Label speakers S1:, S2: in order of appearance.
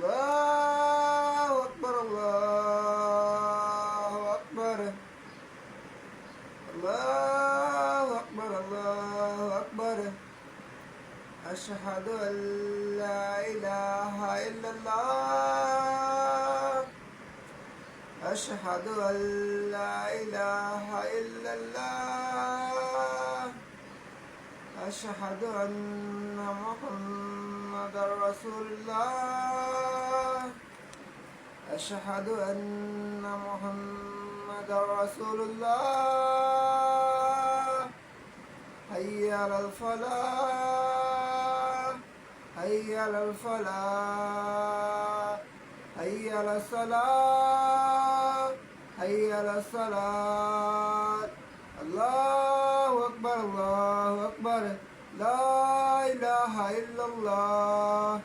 S1: الله أكبر الله أكبر الله أكبر الله أكبر أشهد أن لا إله إلا الله أشهد أن لا إله إلا الله أشهد أن محمدا رسول الله أشهد أن محمدا رسول الله حي على الفلاح حي على الفلاح حي على الصلاة حي على الصلاة الله أكبر الله أكبر لا إله إلا الله